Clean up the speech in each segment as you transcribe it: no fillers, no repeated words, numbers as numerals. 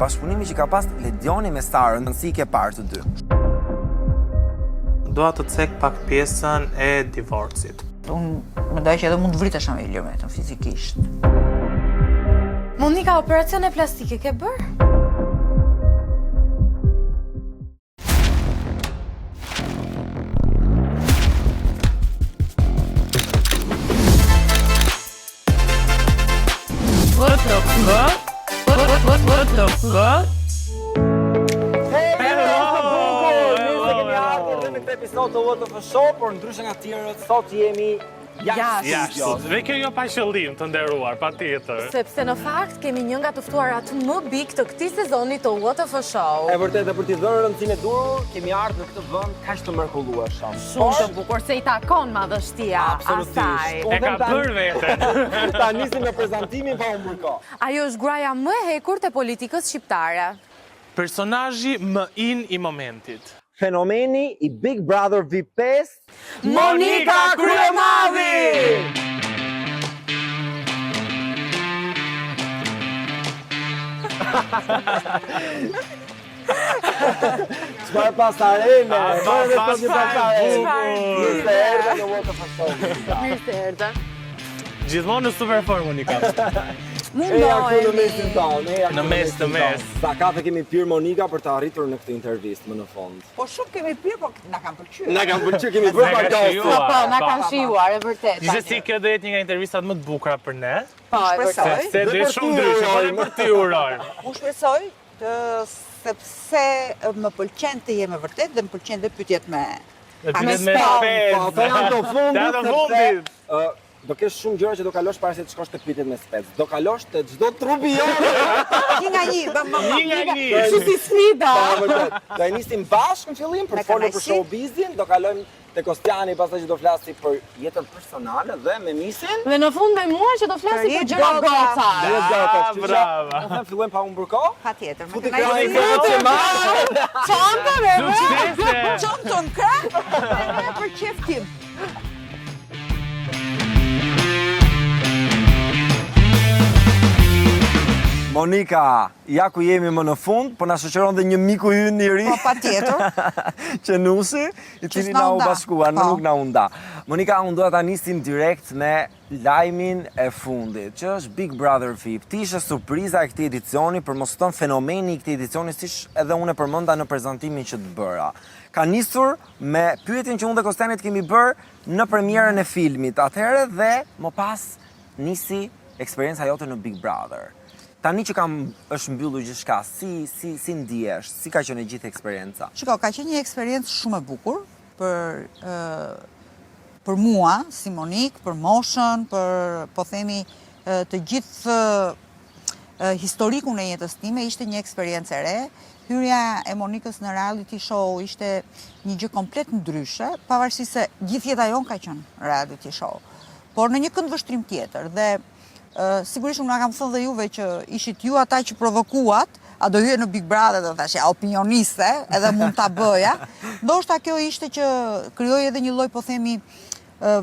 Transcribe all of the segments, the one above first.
bashkëpunimi që ka pas Ledioni me Sarën, si ke parë të dy? Dua të cek pak pjesën e divorcit. Unë mendoj që edhe mund të vritesha me Ilir Metën fizikisht. Monika, operacione plastike ke bërë? What the fuck? What the fuck? Episod të What of a Show, por ndryshe nga tjerët, sot jemi Jashtë. Dhe kjo jo pa qëllim të nderuar, patjetër. Sepse në fakt kemi një nga të ftuarat më big të këtij sezoni të What of a Show. E vërtet, dhe për t'i dhënë rëndësinë e durur, kemi ardhur në këtë vend kaq të mrekullueshëm. Shumë të bukur se i takon madhështia asaj. E ka bërë veten. Ta nisim me prezantimin pa humbur kohë. Ajo është gruaja më e hekur të politikës shqiptare. Personazhi më in i momentit. Fenomeni i Big Brother VIP5, Monika Kryemadhi! Çfarë pasarele? Mirë se erdhe. Gjithmonë në super formë, Monika. Në mesin tonë, Në mes. Sa kafe kemi pirë Monika për të arritur në këtë intervistë më në fond. Po shumë kemi pirë, po na kanë pëlqyer. Na kanë pëlqyer, kemi bërë pak gazet. Po, na kanë shijuar, e vërtet. Gjithsesi kjo do jetë një nga intervistat më të bukura për ne. Po, e vërtet. Se do jetë shumë ndryshe, por për ty uroj. Unë shpresoj sepse më pëlqen të jem e vërtet dhe më pëlqen dhe pyetjet me Pyetjet me Po, spes. ato janë të fundit. fundit. Do kesh shumë gjëra që do kalosh para se të shkosh te pyetjet me spec. Do kalosh te çdo trupi jonë. një nga një. Një nga një. Kështu si sfida. Po, vërtet. Do e nisim bashkë në fillim për Me të folur për kënaqësi. showbizin, do kalojmë te Kostiani, pastaj që do flasi për jetën personale dhe me misin. Dhe në fund me mua që do flasi për gjëra goca. Brava. Do them fillojmë pa humbur kohë. Patjetër. Futi krahë që marr. Çanta me Suksese. Çonton krah për qef tim. Monika, ja ku jemi më në fund, po na shoqëron dhe një miku ynë i ri. Po patjetër. Qenusi, i cili na u bashkua, nuk na u nda. Monika, unë dua ta nisim direkt me lajmin e fundit, që është Big Brother VIP. Ti ishe surpriza e këtij edicioni, për mos thënë fenomeni i këtij edicioni, siç edhe unë e përmenda në prezantimin që të bëra. Ka nisur me pyetjen që unë dhe Kostiani kemi bërë në premierën e filmit atëherë dhe më pas nisi eksperienca jote në Big Brother. Tani që është mbyllur gjithçka, si ndihesh? Si ka qenë gjithë eksperienca? Shiko, ka qenë një eksperiencë shumë e bukur për mua, si Monik, për moshën, për, po themi, të gjithë historikun e jetës time, ishte një eksperiencë e re. Hyrja e Monikës në reality show ishte një gjë komplet ndryshe, pavarësisht se gjithë jeta jon ka qenë reality show, por në një këndvështrim tjetër. Dhe sigurisht unë kam thënë dhe juve që ishit ju ata që provokuat, a do hyje në Big Brother dhe thashë opinioniste, edhe mund ta bëja. Ndoshta kjo ishte që krijoi edhe një lloj, po themi,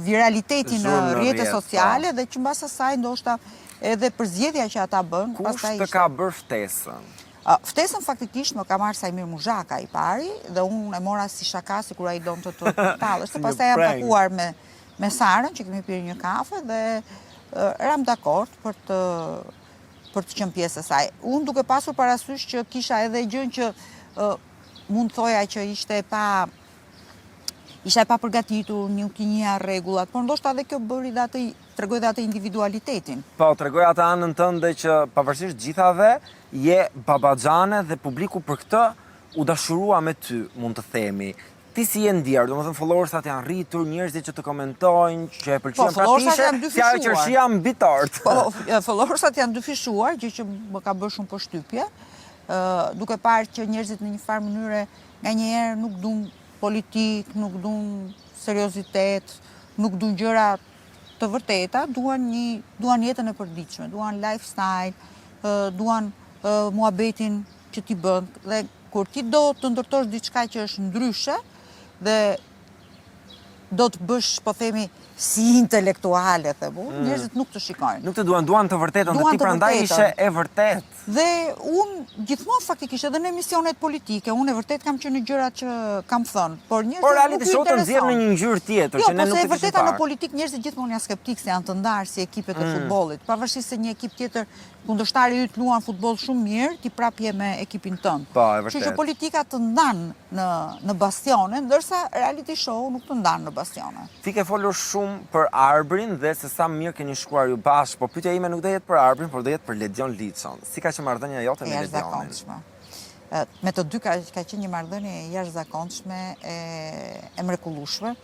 viraliteti në rrjetet sociale dhe që mbas asaj ndoshta edhe përzgjedhja që ata bën, pastaj kush të ka bërë ftesën? Ftesën faktikisht më ka marrë Sajmir Muzhaka i pari dhe unë e mora si shaka si kur ai donte të talësh. Pastaj jam takuar me Sarën që kemi pirë një kafe dhe eram dakord për të qenë pjesë e saj. Unë duke pasur parasysh që kisha edhe gjën që mund thoja që ishte e pa përgatitur, nuk i njeh rregullat, por ndoshta edhe kjo bëri dhe atë tregoi dhe atë individualitetin. Po, tregoi atë anën tënde që pavarësisht gjithave je babaxhane dhe publiku për këtë u dashurua me ty, mund të themi. Ti si je ndjerë, domethënë followersat janë rritur, njerëzit që të komentojnë, që e pëlqejnë, pra ti ishe si ajo qershia mbi tort. Po, followersat janë dyfishuar, gjë që më ka bërë shumë përshtypje, duke parë që njerëzit në një farë mënyre nganjëherë nuk duan politik, nuk duan seriozitet, nuk duan gjëra të vërteta, duan jetën e përditshme, duan lifestyle, duan muhabetin që ti bën dhe kur ti do të ndërtosh diçka që është ndryshe dhe do të bësh, po themi, si intelektuale, njerëzit nuk të shikojnë. Nuk të duan të vërtetën, dhe Duan ti të prandaj vërtetën. ishe e vërtet. Dhe unë gjithmonë faktikisht edhe në emisionet politike, unë e vërtet kam qenë në gjërat që kam thënë, por njerëzit Por nuk reality i show të nxjerr intereson. në një ngjyrë tjetër, Jo, që ne po nuk se e e kishim vërteta në parë. politikë njerëzit gjithmonë janë skeptikë se janë të ndarë si ekipet e futbollit. Pavarësisht se një ekip tjetër kundërshtari yt luan futboll shumë mirë, ti prap je me ekipin tënd. Po, e Kështu që vërtet. politika të ndan në bastione, ndërsa reality show nuk të ndan në bastione. Ti ke folur shumë për Arbrin dhe se sa mirë keni shkuar ju bashkë, po pyetja ime nuk do jetë për Arbrin, por do jetë për Ledion Liçon. Si ka qenë marrëdhënia jote me Ledionin? Jashtëzakonshme. Me të dy ka qenë një marrëdhënie e jashtëzakonshme e mrekullueshme.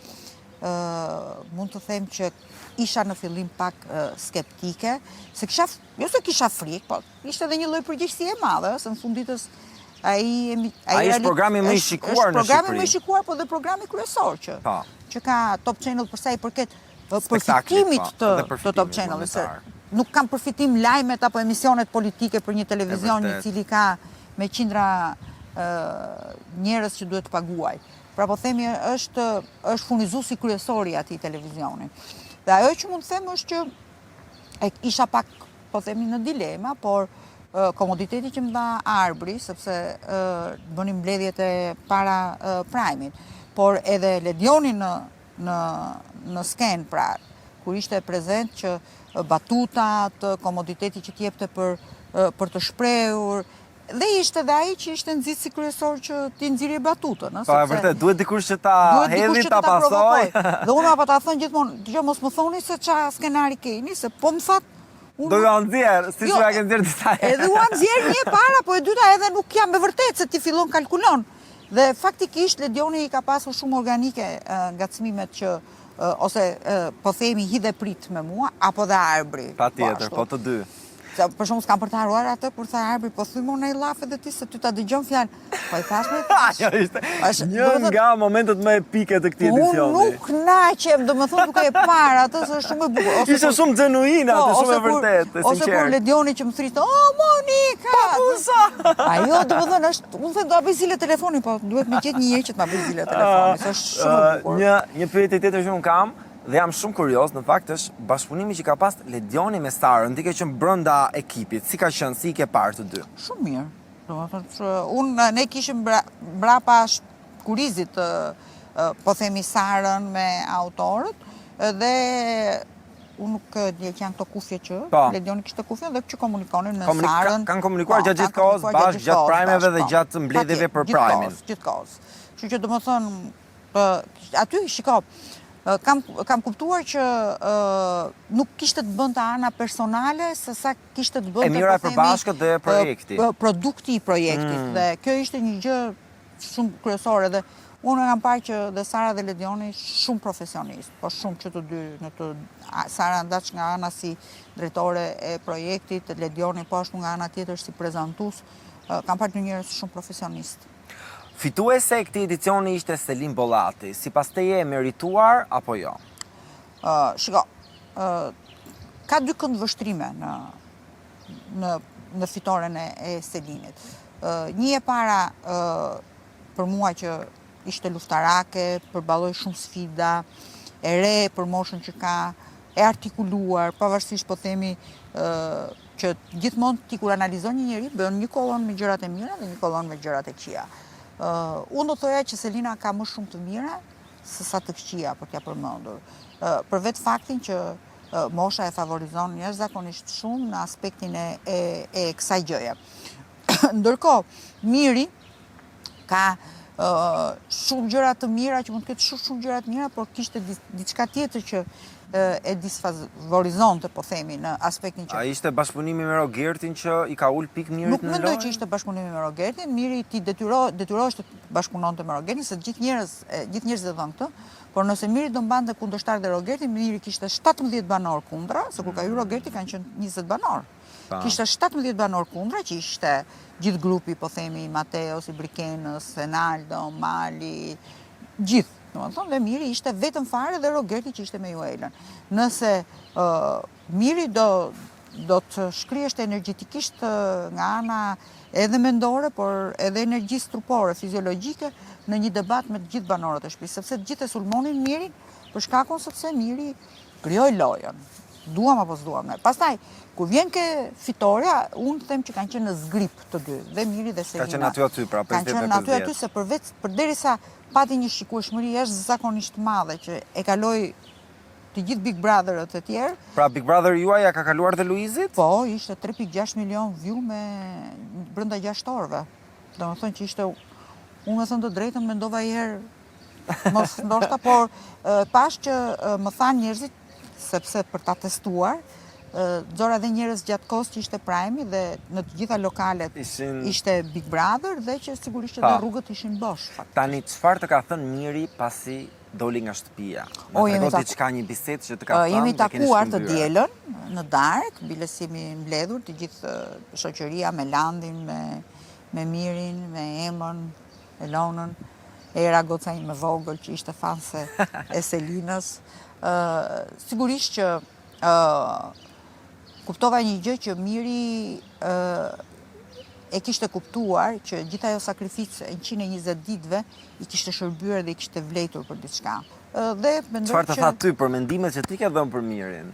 Mund të them që isha në fillim pak skeptike, se jo se kisha frikë, po ishte edhe një lloj përgjegjësie e madhe, se në fund ditës ai është programi më i shikuar në Shqipëri. Është programi më i shikuar, po dhe programi kryesor që ka Top Channel për sa i përket përfitimit të Top Channel, se nuk kam përfitim lajmet apo emisionet politike për një televizion i cili ka me qindra njerëz që duhet të paguaj. Pra po themi është furnizuesi kryesor i atij televizioni. Dhe ajo që mund të them është që isha pak, po themi, në dilema, por komoditeti që më dha Arbri, sepse bënim mbledhjet e para Prime-it, por edhe Ledioni në sken, pra, kur ishte prezent që batutat, komoditeti që t'jepte për të shprehur, dhe ishte dhe ai që ishte nxitsi kryesor që ti nxirje batutën. Po, e vërtet, duhet dikush që ta hedhi, ta pasoj. Dhe unë apo ta thënë gjithmonë, dëgjoj mos më thoni se çfarë skenari keni, se po më thatë do ju nxjerr, si çka ke nxjerr disa herë. Edhe u nxjerr një e para, po e dyta edhe nuk jam me vërtet se ti fillon kalkulon. Dhe faktikisht Ledioni ka pasur shumë organike ngacmimet që ose po themi hidhe prit me mua, apo dhe Arbri. Patjetër, po të dy. Për shumë s'kam për të haruar atë, për tha Arbri, po thuj më në i lafe dhe ti se ty ta dëgjon fjalë. Po i thash me thash. Ajo ishte një nga momentet më epike të këtij edicioni. Unë nuk naqem, do më thonë duke e parë atë, se është shumë e bukur. Ishte shumë genuine atë, shumë e vërtetë, e ose kur sinqert. Ledioni që më thritë, "O, Monika!" Papusa! Ajo, do më thonë, unë thënë do a bëj zile telefoni, po duhet me gjetë një herë që të ma bëj zile telefoni, se është shumë e bukur. Një pyetje tjetër që unë kam, dhe jam shumë kurioz, në fakt është bashkëpunimi që ka pas Ledioni me Sarën, ti ke qenë brenda ekipit, si ka qenë, si i ke parë të dy? Shumë mirë. Unë, ne kishim brapa kurizit, po themi Sarën me autorët, dhe unë nuk di që janë këto kufje që, Ledioni kishte kufje dhe që komunikonin me Sarën. Kanë komunikuar gjatë gjithë kohës, bashkë gjatë Prime-eve dhe gjatë mbledhjeve për Prime-in. Gjithkohës. Kështu që do më thënë, aty shiko, kam kuptuar që nuk kishte të bënte ana personale, se sa kishte të bënte, e mira e përbashkët dhe projekti. Produkti i projektit. Dhe kjo ishte një gjë shumë kryesore. Dhe unë kam parë që dhe Sara dhe Ledioni shumë profesionist, po shumë që të dy, Sara ndaç nga ana si drejtore e projektit, Ledioni po ashtu nga ana tjetër si prezantues, kam parë një njerëz shumë profesionist. Fituese e këtij edicioni ishte Selim Bollati. Sipas teje e merituar apo jo? Shiko, ka dy këndvështrime në fitoren e Selimit. Një e para për mua që ishte luftarake, përballoi shumë sfida, e re për moshën që ka, e artikuluar, pavarësisht po themi që gjithmonë ti kur analizon një njeri, bën një kolon me gjërat e mira dhe një kolon me gjërat e këqija. Unë do thoja që Selina ka më shumë të mira se sa të këqija, për t'ja përmendur. Për vetë faktin që mosha e favorizon jashtëzakonisht shumë në aspektin e kësaj gjëje. Ndërkohë, Miri ka shumë gjëra të mira, që mund të ketë shumë gjëra të mira, por kishte diçka tjetër që e disfavorizonte, po themi, në aspektin që... A ishte bashkëpunimi me Rogertin që i ka ul pik Mirit në lojë? Nuk mendoj që ishte bashkëpunimi me Rogertin, Miri ti detyrohesh të bashkëpunonte me Rogertin, se gjithë njerëzit e thonë këtë, por nëse Miri do mbante kundërshtar dhe Rogertin, Miri kishte 17 banor kundra, se kur ka hyrë Rogerti kanë qenë 20 banor. Kishte 17 banor kundra, që ishte gjithë grupi, po themi, Mateos, Ibrikenës, Fenaldo, Mali, gjithë. Dhe Miri ishte vetëm fare dhe Rogerti që ishte me Juelën. Nëse Miri do të shkriheshte energjetikisht nga ana edhe mendore, por edhe energjisë trupore, fiziologjike, në një debat me të gjithë banorët e shtëpisë, sepse të gjithë e sulmonin Mirin, për shkakun sepse Miri krijoi lojën. Duam apo s'duam ne. Pastaj, kur vjen ke fitoria, unë them që kanë qenë në zgrip të dy, dhe Miri dhe Selina. Ka qenë aty pra, 50-50. Kanë qenë aty se përderisa pati një shikueshmëri jashtëzakonisht madhe që e kaloi të gjithë Big Brotherët e tjerë. Pra Big Brother juaj ja ka kaluar dhe Luizit? Po, ishte 3.6 milion view brenda 6 orëve. Do më thonë që ishte, unë me thënë të drejtën, mendova i herë, mos ndoshta, por pash që më thanë njerëzit, sepse për ta testuar, Xora dhe njerëz gjatë kohës që ishte Prime dhe në të gjitha lokalet ishte Big Brother dhe që sigurisht edhe rrugët ishin bosh. Tani, çfarë të ka thënë Miri pasi doli nga shtëpia? Na tregon diçka, një bisedë që të ka thënë? Jemi takuar të dielën në darkë, biles jemi mbledhur të gjithë shoqëria me Landin, me Mirin, me Emën, Elonën, Era goca ime vogël që ishte fanse e Selinës. Sigurisht që kuptova një gjë që Miri e kishte kuptuar që gjitha ajo sakrificë e 120 ditëve i kishte shërbyer dhe i kishte vlejtur për diçka. Dhe mendoj që... Çfarë të tha ty për mendimet që ti ke dhënë për Mirin?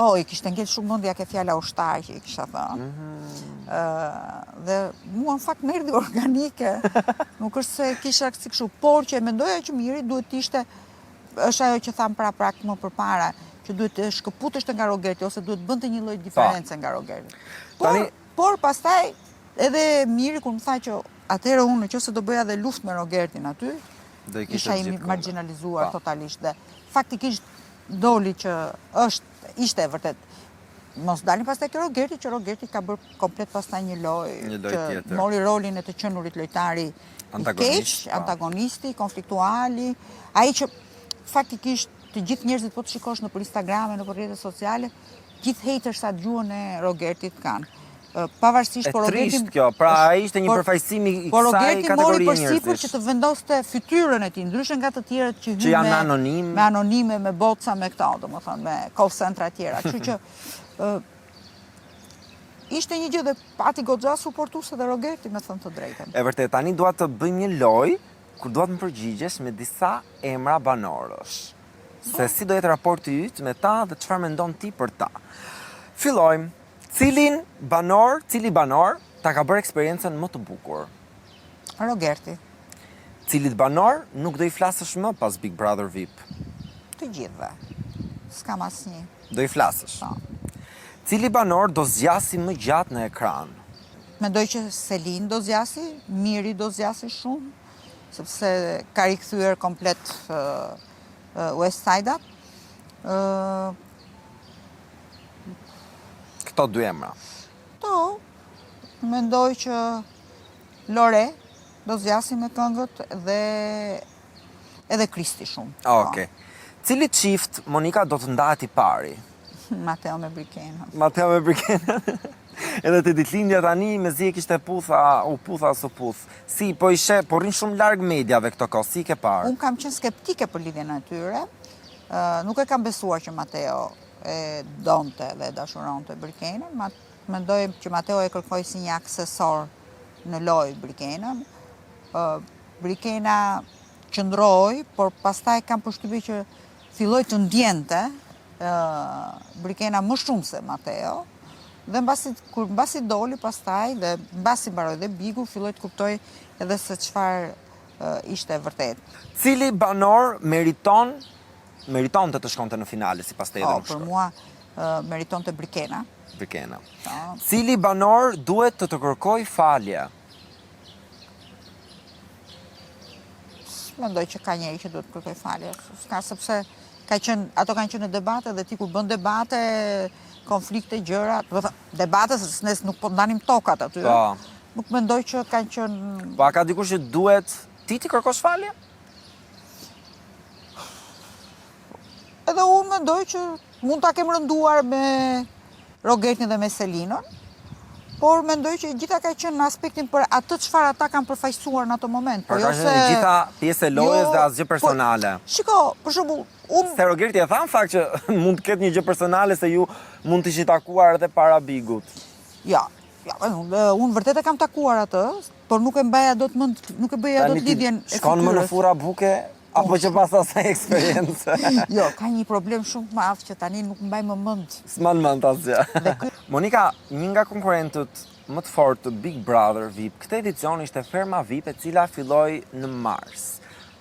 I kishte ngel shumë mendja ke fjala ushtar që i kisha thënë. Dhe mua në fakt më erdhi organike. Nuk është se kisha si kështu, por që e mendoja që Miri duhet të ishte, është ajo që tham pra më përpara, që duhet të shkëputeshte nga Rogerti ose duhet bënte një lloj diferencë nga Rogerti. Por pastaj edhe Miri kur më tha që atëherë unë nëse do bëja dhe luftë me Rogertin aty, isha i marginalizuar totalisht dhe faktikisht doli që ishte e vërtet. Mos dalin pastaj ke Rogerti, që Rogerti ka bërë komplet pastaj një lojë që mori rolin e të qenurit lojtari i keq, antagonisti, konfliktuali, ai që faktikisht të gjithë njerëzit po të shikosh nëpër Instagram, nëpër rrjetet sociale, gjithë hatersat gjuhën e Rogertit kanë. Pavarësisht por Rogerti trisht kjo, pra ai ishte një përfaqësimi i kësaj kategorie njerëzish. Por Rogerti mori përsipër që të vendoste fytyrën e tij, ndryshe nga të tjerët që hyn me anonime, me boca, me këto, domethënë me call centra të tjera. Kështu që ishte një gjë dhe pati goxha suportuese dhe Rogerti, me thënë të drejtën. E vërtet, tani dua të bëjmë një lojë kur dua të më përgjigjesh me disa emra banorësh. Se si do jetë raporti yt me ta dhe çfarë mendon ti për ta. Fillojmë. Cili banor ta ka bërë eksperiencën më të bukur? Rogerti. Cilit banor nuk do i flasësh më pas Big Brother VIP? Të gjithëve. S'kam asnjë. Do i flasësh? Cili banor do zgjasi më gjatë në ekran? Mendoj që Selin do zgjasi, Miri do zgjasi shumë, sepse ka rikthyer komplet West Side-at. Këto dy emra. Mendoj që Lore do zgjasi me këngët dhe edhe Kristi shumë. Okej. Cili çift Monika do të ndahet i pari? Mateo me Brikenën. Mateo me Brikenën. Edhe të ditëlindja tani mezi e kishte putha së puth. Si, po rrin shumë larg mediave këto kohë, si ke parë? Unë kam qenë skeptike për lidhjen e tyre. Nuk e kam besuar që Mateo e donte dhe dashuronte Brikenën. Mendoj që Mateo e kërkoi si një aksesor në lojë Brikenën. Brikena qëndroi, por pastaj kam përshtypjen që filloi të ndjente Brikena më shumë se Mateo. Dhe mbasi doli pastaj dhe mbasi mbaroi dhe Bigu, filloi të kuptoj edhe se çfarë ishte vërtet. Cili banor meritonte të shkonte në finale sipas teje? Për mua meritonte Brikena. Brikena. Cili banor duhet të kërkoj falje? Mendoj që ka njëri që duhet të kërkoj falje. Sepse ato kanë qenë në debate dhe ti kur bën debate, konflikte, gjëra, debate se ne nuk po ndanim tokat aty. Nuk mendoj që kanë qenë... Po a ka dikush që duhet ti kërkosh falje? Edhe unë mendoj që mund ta kem rënduar me Rogertin dhe me Selinën, por mendoj që gjitha ka qenë në aspektin për atë çfarë ata kanë përfaqësuar në ato moment. Por ka qenë gjitha pjesë e lojës dhe asgjë personale. Shiko, për shembull, Se Rogerti e tha në fakt që mund të ketë një gjë personale se ju mund të ishit takuar edhe para Bigut. Ja, unë vërtet e kam takuar atë, por nuk e bëja dot lidhjen e fytyrës. Shkon më në furra buke Apo që pas asaj eksperiencë? Jo, ka një problem shumë të madh që tani nuk mbaj më mend. S'man mend asgjë. Monika, një nga konkurrentët më të fortë të Big Brother VIP, këtë edicion ishte Ferma VIP, e cila filloi në mars.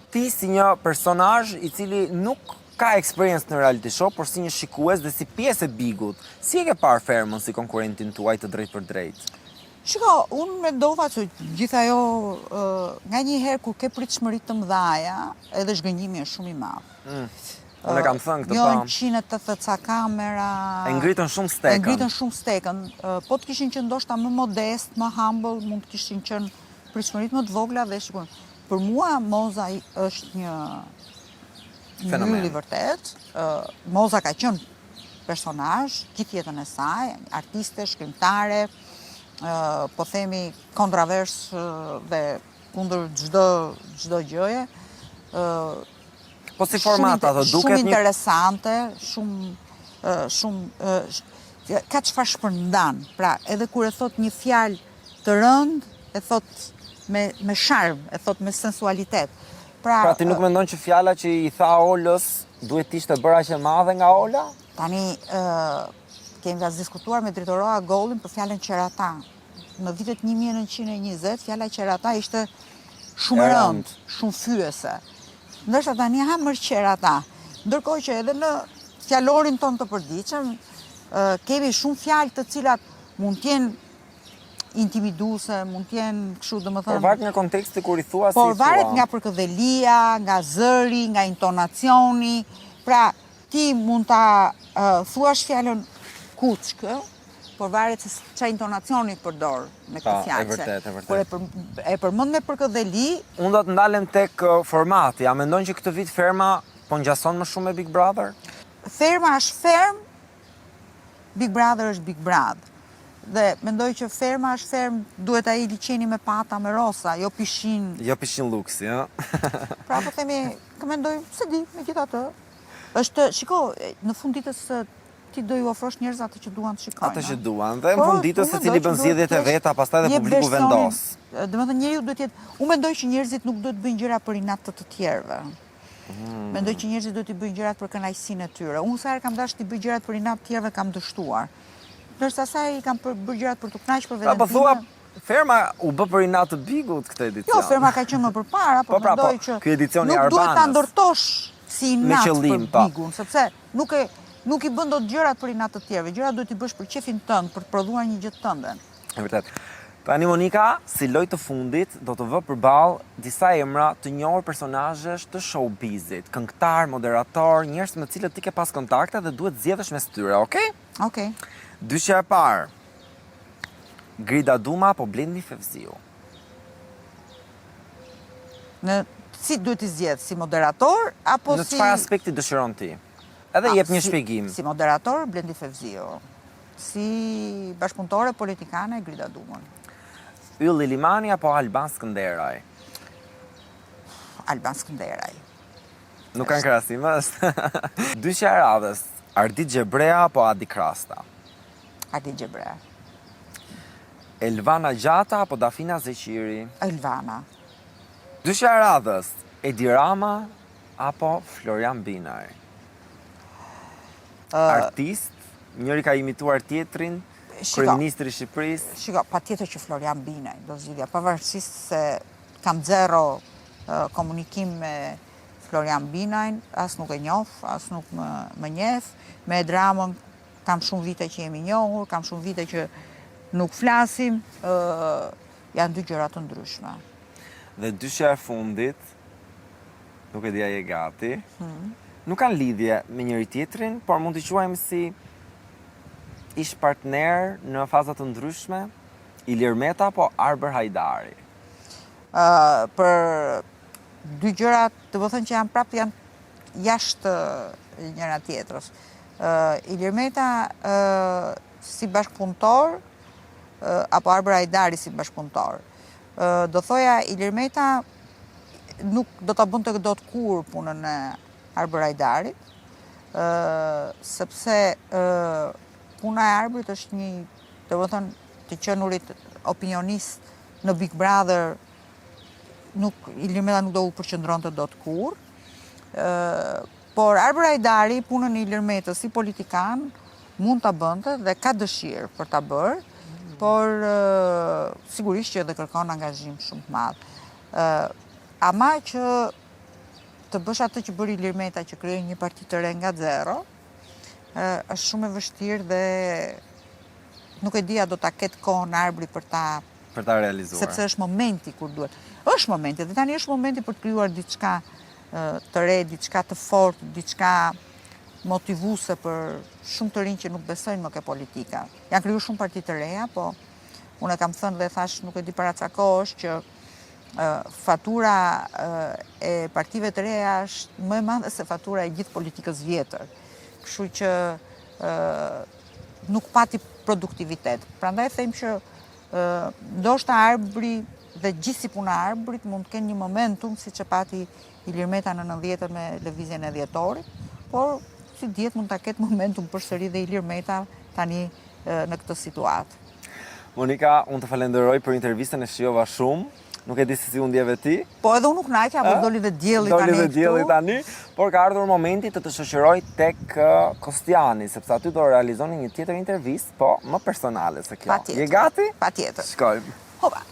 Ti si një personazh i cili nuk ka eksperiencë në reality show, por si një shikues dhe si pjesë e Bigut, si e ke parë Fermën si konkurrentin tuaj të drejtë për drejtë? Shiko, unë mendova që gjithë ajo, nga një herë kur ke pritshmëri të mëdhaja, edhe zhgënjimi është shumë i madh. Unë e kam thënë këtë Janë 180 ca kamera. E ngritën shumë stekën. E ngritën shumë stekën. Po të kishin qenë ndoshta më modest, më humble, mund të kishin qenë pritshmëritë më të vogla dhe shikoj. Për mua Moza është një fenomen i vërtet. Moza ka qenë personazh gjithë jetën e saj, artiste, shkrimtare, po themi kontravers dhe kundër çdo gjëje. Po si format ato duket shumë interesante, shumë ka çfarë shpërndan. Pra, edhe kur e thot një fjalë të rëndë, e thot me sharm, e thot me sensualitet. Pra ti nuk mendon që fjala që i tha Olës duhet të ishte bërë aq e madhe nga Ola? Tani kemi diskutuar me drejtoroa Gollin për fjalën qerata. Në vitet 1920 fjala qerata ishte shumë e rëndë, shumë fyese. Ndërsa tani ha më qerata. Ndërkohë që edhe në fjalorin ton të përditshëm kemi shumë fjalë të cilat mund të jenë intimiduese, mund të jenë kështu domethënë. Por varet nga konteksti kur i thua si por varet nga përkëdhelia, nga zëri, nga intonacioni. Pra, ti mund ta thuash fjalën kuçkë, por varet se çfarë intonacioni përdor me këtë fjalë. E vërtet, e vërtet. Por e përmend me përkëdheli. Unë do të ndalem tek formati. A mendon që këtë vit Ferma po ngjason më shumë me Big Brother? Ferma është ferm, Big Brother është Big Brother. Dhe mendoj që Ferma është ferm, duhet ai liçeni me pata me rosa, jo pishin. Jo pishin luksi, ëh. Pra po themi, mendoj, se di, megjithatë. Është, shiko, në fund ditës ti do ju ofrosh njerëz atë që duan të shikojnë. Atë që duan. Dhe në fund ditës secili bën zgjedhjet e veta, pastaj dhe publiku vendos. Domethënë njeriu duhet të jetë, unë mendoj që njerëzit nuk duhet të bëjnë gjëra për inat të tjerëve. Mendoj që njerëzit duhet të bëjnë gjërat për kënaqësinë e tyre. Unë sa herë kam dashur të bëj gjërat për inat të tjerëve kam dështuar. Ndërsa sa i kam bërë gjërat për të kënaqur për veten. Po thua Ferma u bë për inat të Bigut këtë edicion. Jo, Ferma ka qenë më përpara, por mendoj që ky edicion i nuk Arbanës. duhet ta ndërtosh si inat për Bigun, sepse nuk i bën dot gjërat për inat të tjerëve. Gjërat duhet i bësh për qefin tënd, për të prodhuar një gjë të tënde. E vërtet. Tani Monika, si lojë të fundit, do të vë përballë disa emra të njohur personazhesh të showbizit, këngëtar, moderator, njerëz me të cilët ti ke pas kontakte dhe duhet zgjedhësh mes tyre, okay? Okej. Dyshja e parë. Grida Duma apo Blendi Fevziu? Si duhet i zgjedh, si moderator apo Në si çfarë aspekti dëshiron ti? Edhe jep një shpjegim. Si moderator Blendi Fevziu. Si bashkëpunëtore politikane Grida Dumën. Ylli Limani apo Alban Skënderaj? Alban Skënderaj. Nuk kanë krahasim, është. Dyshja e radhës. Ardit Xhebrea apo Adi Krasta? Adi Xhebrea. Elvana Gjata apo Dafina Zeqiri? Elvana. Dyshja e radhës. Edi Rama apo Florian Binaj? Artist, njëri ka imituar tjetrin, kryeministri i Shqipërisë. Shiko, patjetër që Florian Binaj do zgjidhja, pavarësisht se kam zero komunikim me Florian Binajn, as nuk e njoh, as nuk më njeh. Me Dramën kam shumë vite që jemi njohur, kam shumë vite që nuk flasim, janë dy gjëra të ndryshme. Dhe dyshja e fundit, nuk e di a je gati, nuk kanë lidhje me njëri tjetrin, por mund t'i quajmë si ish partner në faza të ndryshme, Ilir Meta apo Arber Hajdari? Për dy gjërat, të më thënë që janë jashtë njëra tjetrës. Ilir Meta si bashkëpunëtor, apo Arber Hajdari si bashkëpunëtor. Do thoja, Ilir Meta nuk do ta bënte dot kur punën e Arber Hajdarit, sepse puna e Arbrit është një, të më thënë, të qenurit opinionist në Big Brother, Ilir Meta nuk do u përqendronte dot kur. Por Arber Hajdari punën e Ilir Metës si politikan mund ta bënte dhe ka dëshirë për ta bërë, por sigurisht që edhe kërkon angazhim shumë të madh. Ama që të bësh atë që bëri Ilir Meta, që krijoi një parti të re nga zero, është shumë e vështirë dhe nuk e di a do ta ketë kohën Arbri për ta realizuar. Sepse është momenti kur duhet. Është momenti, dhe tani është momenti për të krijuar diçka të re, diçka të fortë, diçka motivuese për shumë të rinj që nuk besojnë më ke politika. Janë krijuar shumë parti të reja, po unë e kam thënë dhe thash nuk e di para ca kohësh që fatura e partive të reja është më e madhe se fatura e gjithë politikës vjetër. Kështu që nuk pati produktivitet. Prandaj them që ndoshta Arbri dhe gjithë si puna Arbrit mund të kenë një momentum siç e pati Ilir Meta në 90-të me lëvizjen e dhjetorit, por si dihet mund ta ketë momentum përsëri dhe Ilir Meta tani në këtë situatë. Monika, unë të falenderoj për intervistën, e shijova shumë. Nuk e di se si u ndjeve ti. Po edhe unë nuk naqa, por doli dhe dielli tani. Doli dhe dielli tani, por ka ardhur momenti të shoqëroj tek Kostiani, sepse aty do realizoni një tjetër intervistë, po më personale se kjo. Patjetër. Je gati? Patjetër. Shkojmë. Hopa.